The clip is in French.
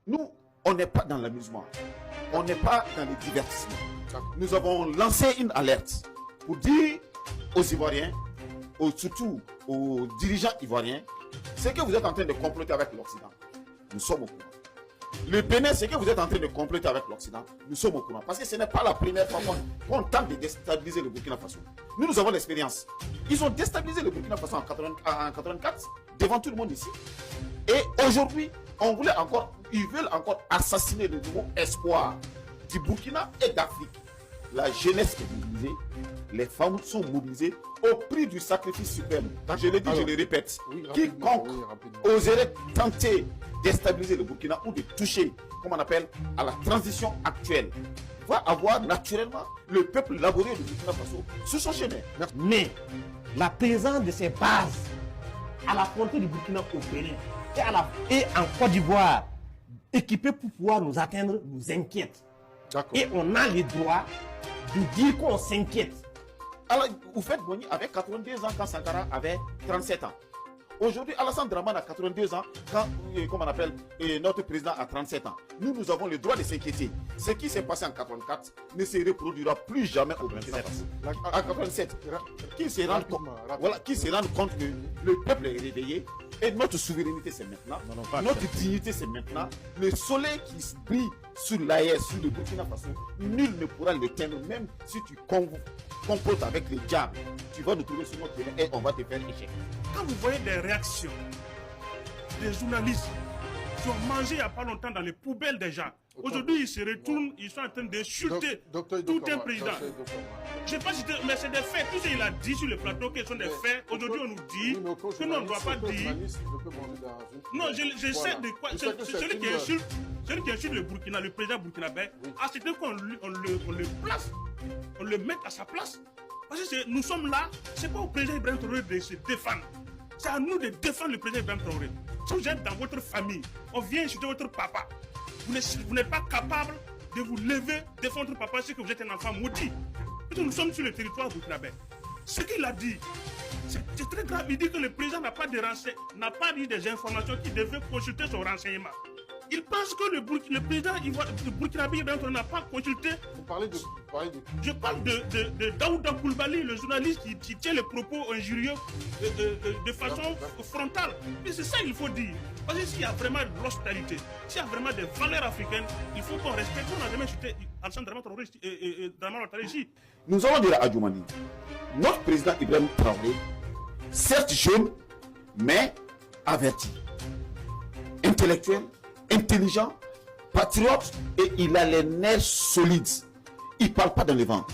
Nous, on n'est pas dans l'amusement. On n'est pas dans le divertissement. Nous avons lancé une alerte pour dire aux Ivoiriens, surtout aux dirigeants ivoiriens, c'est que vous êtes en train de comploter avec l'Occident. Nous sommes au courant. Le Bénin, c'est que vous êtes en train de comploter avec l'Occident. Nous sommes au courant. Parce que ce n'est pas la première fois qu'on tente de déstabiliser le Burkina Faso. Nous avons l'expérience. Ils ont déstabilisé le Burkina Faso en 1984 devant tout le monde ici. Et aujourd'hui, ils veulent encore assassiner le nouveau espoir du Burkina et d'Afrique. La jeunesse est mobilisée, les femmes sont mobilisées au prix du sacrifice suprême. Je le dis, je le répète. Quiconque oserait tenter de déstabiliser le Burkina ou de toucher, comme on appelle, à la transition actuelle, va avoir naturellement le peuple laborieux du Burkina Faso sur son chemin. Mais la présence de ces bases à la frontière du Burkina au Bénin et en Côte d'Ivoire, équipées pour pouvoir nous atteindre, nous inquiète. Et on a le droit de dire qu'on s'inquiète. Alors, vous faites Boni avec 82 ans quand Sankara avait 37 ans. Aujourd'hui, Alassane Dramane a 82 ans quand, comme on appelle, notre président a 37 ans. Nous avons le droit de s'inquiéter. Ce qui s'est passé en 84 ne se reproduira plus jamais au Burkina Faso. En 87, qui se rend compte que le peuple est réveillé et notre souveraineté c'est maintenant, notre dignité c'est maintenant. Le soleil qui brille sur l'AES, sur le Burkina Faso, nul ne pourra l'éteindre, même si tu complotes avec les diables. Tu vas nous trouver sur notre terrain et on va te faire échec. Quand vous voyez des réactions des journalistes qui ont mangé il n'y a pas longtemps dans les poubelles des gens, aujourd'hui ils se retournent, ils sont en train d'insulter tout un président. Je ne sais pas si mais c'est des faits. Tout ce qu'il a dit sur le plateau, que ce sont des faits. Aujourd'hui on nous dit que nous on ne doit pas dire. Non, je sais de quoi. C'est celui qui insulte le Burkina, le président burkinabé. Ah, c'était qu'on le place, on le met à sa place. Parce que nous sommes là, c'est pas au président Ibrahim Traoré de se défendre. C'est à nous de défendre le président Ibrahim Traoré. Si vous êtes dans votre famille, on vient insulter votre papa. Vous n'êtes pas capable de vous lever, défendre votre papa, c'est que vous êtes un enfant maudit. Nous sommes sur le territoire burkinabé. Ce qu'il a dit, c'est très grave. Il dit que le président n'a pas eu des informations qu'il devait consulter son renseignement. Il pense que le président burkinabé n'a pas consulté. Vous parlez de... Je parle de Daouda Koulibaly, le journaliste qui tient les propos injurieux de façon frontale. Mais c'est ça qu'il faut dire. Parce que s'il y a vraiment de l'hospitalité, s'il y a vraiment des valeurs africaines, il faut qu'on respecte. On n'a jamais chuté Alassane Dramane Traoré ici. Nous allons dire à Adjoumani, notre président Ibrahim Traoré, certes jeune, mais averti, intellectuel, intelligent, patriote, et il a les nerfs solides. Il ne parle pas dans le vent.